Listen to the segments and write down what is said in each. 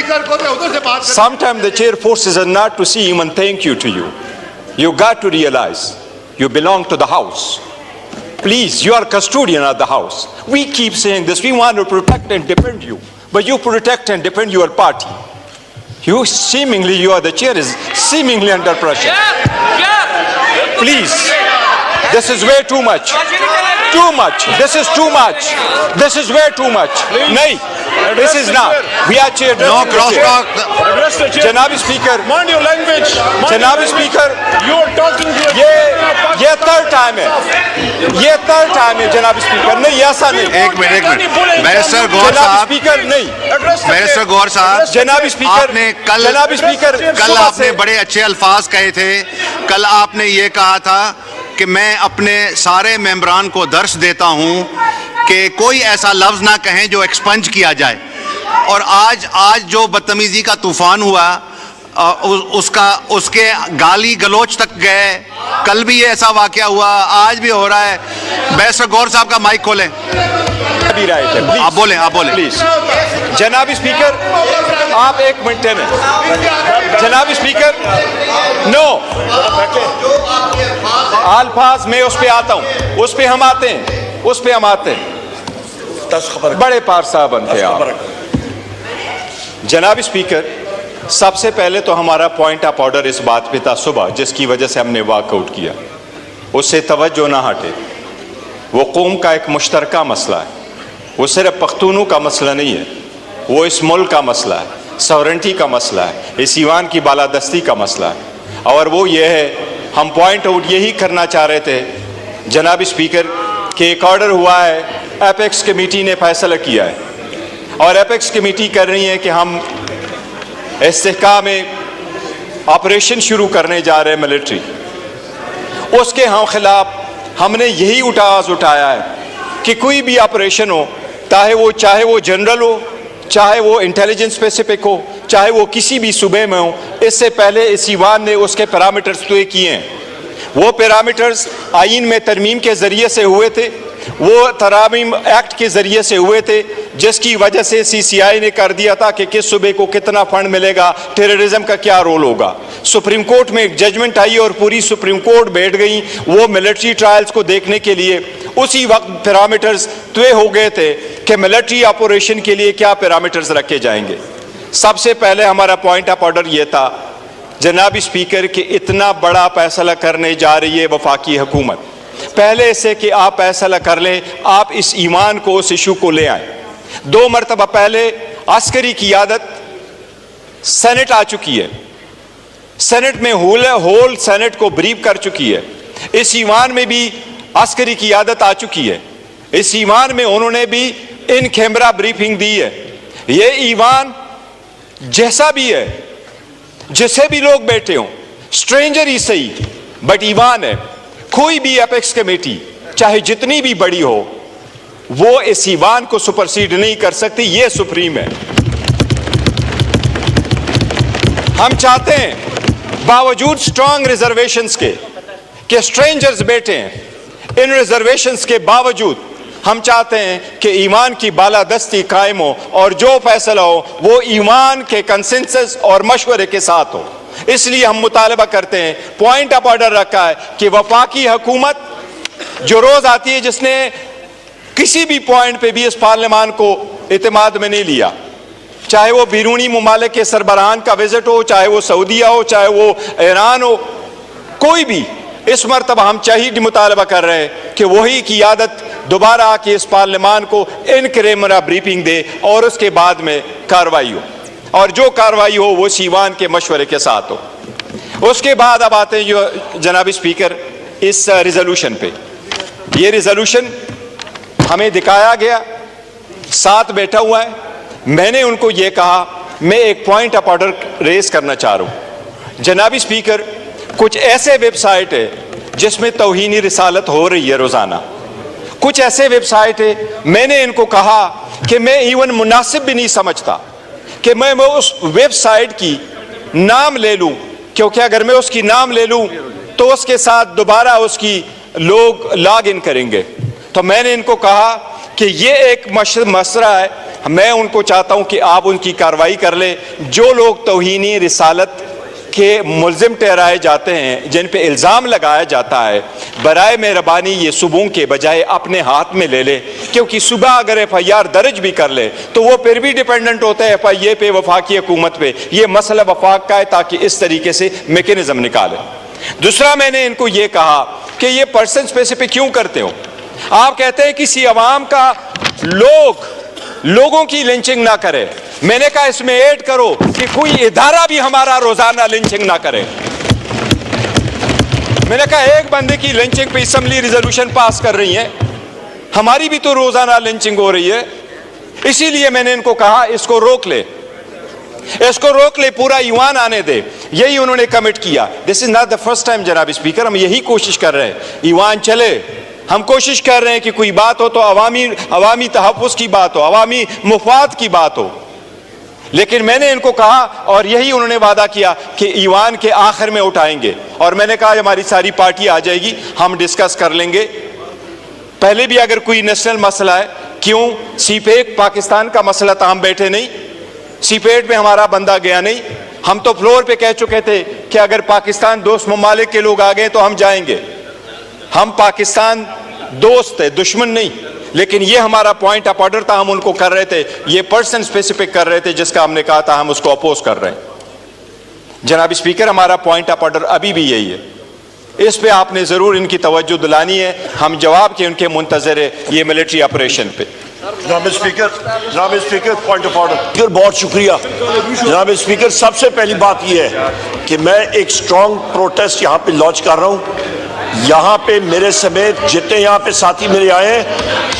Speaker को तो उधर से बात करें। Sometimes the chair forces us not to see even thank you to you. You got to realize you belong to the house. Please, you are custodian of the house. We keep saying this. We want to protect and defend you, but you protect and defend your party. You are the chair is seemingly under pressure. Please, this is way too much. Too much. This is too much. This is way too much. No, this is not. We are chair. No crosstalk. Janabi Speaker. Mind your language. Janabi Speaker. You are talking to ये third time है. ये third time है जनाब speaker. नहीं ऐसा नहीं. एक minute barrister गौर जनाब साहब, स्पीकर नहीं. बैरिस्टर गौर साहब, जनाब स्पीकर आपने कल जनाब स्पीकर कल सुबह आपने से बड़े अच्छे अल्फाज कहे थे। कल आपने ये कहा था कि मैं अपने सारे मेंबरान को दर्श देता हूं कि कोई ऐसा लफ्ज ना कहें जो एक्सपंज किया जाए। और आज जो बदतमीजी का तूफान हुआ, उसके गाली गलोच तक गए। कल भी ये ऐसा वाकया हुआ, आज भी हो रहा है। बैरिस्टर गौर साहब का माइक खोलें। आप बोलें प्लीज। जनाब स्पीकर आप एक मिनट में। जनाब स्पीकर नो अल्फाज में उस पे आता हूं, उस पे हम आते हैं। बड़े पार साहब बनते आप। जनाब स्पीकर, सबसे पहले तो हमारा पॉइंट ऑफ ऑर्डर इस बात पे था सुबह, जिसकी वजह से हमने वॉकआउट किया, उससे तवज्जो ना हटे। वो कौम का एक मुश्तरका मसला है, वो सिर्फ पख्तूनों का मसला नहीं है, वो इस मुल्क का मसला है, सॉवरेंटी का मसला है, इस ईवान की बालादस्ती का मसला है। और वो ये है, हम पॉइंट आउट यही करना चाह रहे थे जनाब स्पीकर कि एक ऑर्डर हुआ है, एपेक्स कमेटी ने फैसला किया है और एपेक्स कमेटी कर रही है कि हम इस्तेहकाम में ऑपरेशन शुरू करने जा रहे हैं मिलिट्री। उसके हम खिलाफ हमने यही आवाज़ उठाया है कि कोई भी ऑपरेशन हो, चाहे वो जनरल हो, चाहे वो इंटेलिजेंस स्पेसिफिक हो, चाहे वो किसी भी सूबे में हो, इससे पहले इस ईवान ने उसके पैरामीटर्स तय किए हैं। वो पैरामीटर्स आईन में तरमीम के ज़रिए से हुए थे, वो तरामीम एक्ट के ज़रिए से हुए थे, जिसकी वजह से CCI ने कर दिया था कि किस सूबे को कितना फंड मिलेगा, टेररिज्म का क्या रोल होगा। सुप्रीम कोर्ट में एक जजमेंट आई और पूरी सुप्रीम कोर्ट बैठ गई वो मिलिट्री ट्रायल्स को देखने के लिए। उसी वक्त पैरामीटर्स तय हो गए थे कि मिलिट्री ऑपरेशन के लिए क्या पैरामीटर्स रखे जाएंगे। सबसे पहले हमारा पॉइंट ऑफ ऑर्डर ये था जनाब स्पीकर कि इतना बड़ा फैसला करने जा रही है वफाकी हुकूमत, पहले से कि आप फैसला कर लें, आप इस ईमान को, उस इशू को ले आए। 2 मरतबा पहले अस्करी क़ियादत सेनेट आ चुकी है, सेनेट में होल सेनेट को ब्रीफ कर चुकी है। इस ईमान में भी अस्करी क़ियादत आ चुकी है, इस ईमान में उन्होंने भी इन कैमरा ब्रीफिंग दी है। ये ईमान जैसा भी है, जिसे भी लोग बैठे हों, स्ट्रेंजर ही सही, बट ईमान है। कोई भी एपेक्स कमेटी चाहे जितनी भी बड़ी हो, वो इस ईवान को सुपरसीड नहीं कर सकती, ये सुप्रीम है। हम चाहते हैं बावजूद स्ट्रांग रिजर्वेशंस के कि स्ट्रेंजर्स बैठे हैं, इन रिजर्वेशंस के बावजूद हम चाहते हैं कि ईमान की बालादस्ती कायम हो और जो फैसला हो वो ईमान के कंसेंसस और मशवरे के साथ हो। इसलिए हम मुतालबा करते हैं, पॉइंट ऑफ ऑर्डर रखा है कि वफाकी हुकूमत जो रोज आती है, जिसने किसी भी पॉइंट पे भी इस पार्लियामान को इत्मीनान में नहीं लिया, चाहे वो बैरूनी मुमालिक के सरबराहान का विजिट हो, चाहे वो सऊदीया हो, चाहे वो ईरान हो, कोई भी, इस मरतबा हम चाहिए मुतालबा कर रहे हैं कि वही क़ियादत दोबारा आके इस पार्लियामान को इन कैमरा ब्रीफिंग दे और उसके बाद में कार्रवाई हो, और जो कार्रवाई हो वो ईवान के मशवरे के साथ हो। उसके बाद अब आते हैं जो जनाब स्पीकर इस रिजोल्यूशन पे। ये रिजोल्यूशन हमें दिखाया गया, साथ बैठा हुआ है। मैंने उनको ये कहा, मैं एक पॉइंट ऑफ ऑर्डर रेज करना चाह रहा हूँ जनाब स्पीकर। कुछ ऐसे वेबसाइट है जिसमें तौहीनी रिसालत हो रही है रोजाना, कुछ ऐसे वेबसाइट है, मैंने इनको कहा कि मैं इवन मुनासिब भी नहीं समझता कि मैं उस वेबसाइट की नाम ले लूं, क्योंकि अगर मैं उसकी नाम ले लूं तो उसके साथ दोबारा उसकी लोग लॉग इन करेंगे। तो मैंने इनको कहा कि ये एक मसला है मैं उनको चाहता हूं कि आप उनकी कार्रवाई कर ले। जो लोग तौहीनी रिसालत के मुल्जिम ठहराए जाते हैं, जिन पे इल्ज़ाम लगाया जाता है, बराए मेहरबानी ये सुबह के बजाय अपने हाथ में ले ले, क्योंकि सुबह अगर FIR दर्ज भी कर ले तो वो फिर भी डिपेंडेंट होता है FIA पे, वफाकी हुकूमत पे। ये मसला वफाक का है, ताकि इस तरीके से मैकेनिज्म निकाले। दूसरा, मैंने इनको ये कहा कि ये पर्सन स्पेसिफिक क्यों करते हो। आप कहते हैं किसी अवाम का लोगों की लिंचिंग ना करे। मैंने कहा इसमें ऐड करो कि कोई इदारा भी हमारा रोजाना लिंचिंग ना करे। मैंने कहा एक बंदे की लिंचिंग पे असेंबली रिजोल्यूशन पास कर रही है, हमारी भी तो रोजाना लिंचिंग हो रही है। इसीलिए मैंने इनको कहा इसको रोक ले, पूरा ईवान आने दे। यही उन्होंने कमिट किया। This is not the first time जनाब स्पीकर, हम यही कोशिश कर रहे हैं ईवान चले। हम कोशिश कर रहे हैं कि कोई बात हो तो अवामी तहफ़्फ़ुज़ की बात हो, अवामी मुफाद की बात हो। लेकिन मैंने इनको कहा, और यही उन्होंने वादा किया कि ईवान के आखिर में उठाएंगे। और मैंने कहा हमारी सारी पार्टी आ जाएगी, हम डिस्कस कर लेंगे। पहले भी अगर कोई नेशनल मसला है, क्यों सीपेक पाकिस्तान का मसला था, हम बैठे नहीं, सीपेट में हमारा बंदा गया नहीं। हम तो फ्लोर पे कह चुके थे कि अगर पाकिस्तान दोस्त ममालिक के लोग आ गए तो हम जाएंगे। हम पाकिस्तान दोस्त है, दुश्मन नहीं। लेकिन ये हमारा पॉइंट ऑफ ऑर्डर था, हम उनको कर रहे थे, ये पर्सन स्पेसिफिक कर रहे थे, जिसका हमने कहा था हम उसको अपोज कर रहे हैं। जनाब स्पीकर, हमारा पॉइंट ऑफ ऑर्डर अभी भी यही है। इस पे आपने जरूर इनकी तवज्जो दिलानी है। हम जवाब के उनके मुंतजर है ये मिलिट्री ऑपरेशन पे। जनाब स्पीकर, पॉइंट ऑफ ऑर्डर। बहुत शुक्रिया जनाब स्पीकर। सबसे पहली बात यह है कि मैं एक स्ट्रॉन्ग प्रोटेस्ट यहाँ पे लॉन्च कर रहा हूँ। यहाँ पे मेरे समेत जितने यहाँ पे साथी मेरे आए हैं,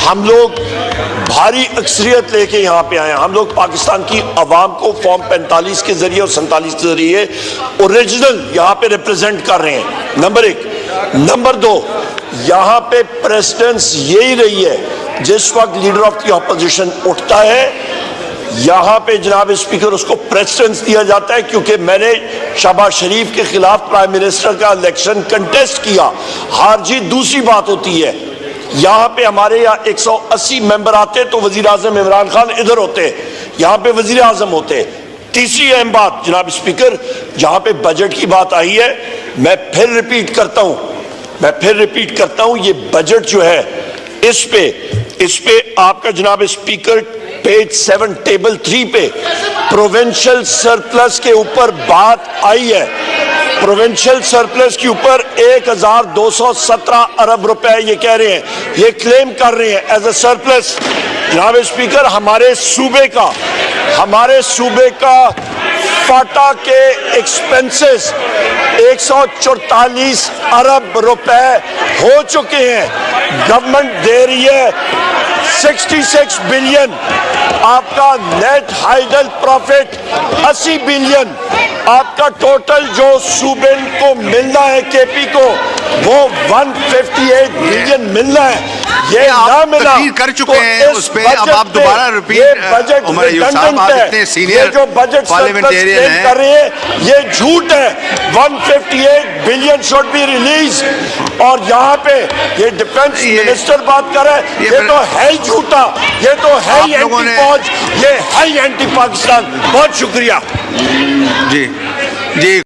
हम लोग भारी अक्सरियत लेके यहाँ पे आए हैं। हम लोग पाकिस्तान की आवाम को फॉर्म 45 के जरिए और 47 के जरिए ओरिजिनल यहाँ पे रिप्रेजेंट कर रहे हैं, नंबर 1। नंबर 2, यहाँ पे प्रेसिडेंस यही रही है, जिस वक्त लीडर ऑफ द ऑपोजिशन उठता है यहाँ पे जनाब स्पीकर उसको प्रेसिडेंस दिया जाता है। क्योंकि मैंने शहबाज शरीफ के खिलाफ प्राइम मिनिस्टर का इलेक्शन कंटेस्ट किया, हार जीत दूसरी बात होती है। यहाँ पे हमारे यहाँ 180 मेंबर आते तो वजीर आजम इमरान खान इधर होते, यहाँ पे वजीर आजम होते। तीसरी अहम बात जनाब स्पीकर, जहाँ पे बजट की बात आई है, मैं फिर रिपीट करता हूँ, ये बजट जो है इस पे आपका जनाब स्पीकर पेज 7 टेबल 3 पे प्रोविंशियल सरप्लस के ऊपर बात आई है। प्रोविंशियल सरप्लस के ऊपर 1217 अरब रुपए ये कह रहे हैं, ये क्लेम कर रहे हैं एज ए सरप्लस। जनाब स्पीकर, हमारे सूबे का फाटा के एक्सपेंसेस 144 अरब रुपए हो चुके हैं। गवर्नमेंट दे रही है 66 बिलियन, आपका नेट हाइडल प्रॉफिट 80 बिलियन, आपका टोटल जो सूबे को मिलना है केपी को वो 158 बिलियन मिलना है। ये ना मिला कर चुके हैं उस पे, अब आप दोबारा रिपीट। उमर अयूब साहब, आप इतने सीनियर जो बजट पार्लियामेंटेरियन हैं, कर रहे हैं ये झूठ है। 158 बिलियन शुड बी रिलीज, और यहाँ पे ये डिफेंस मिनिस्टर बात कर रहे हैं, ये तो है ही झूठा, ये तो है ही एंटी फौज, ये है ही एंटी पाकिस्तान। बहुत शुक्रिया जी।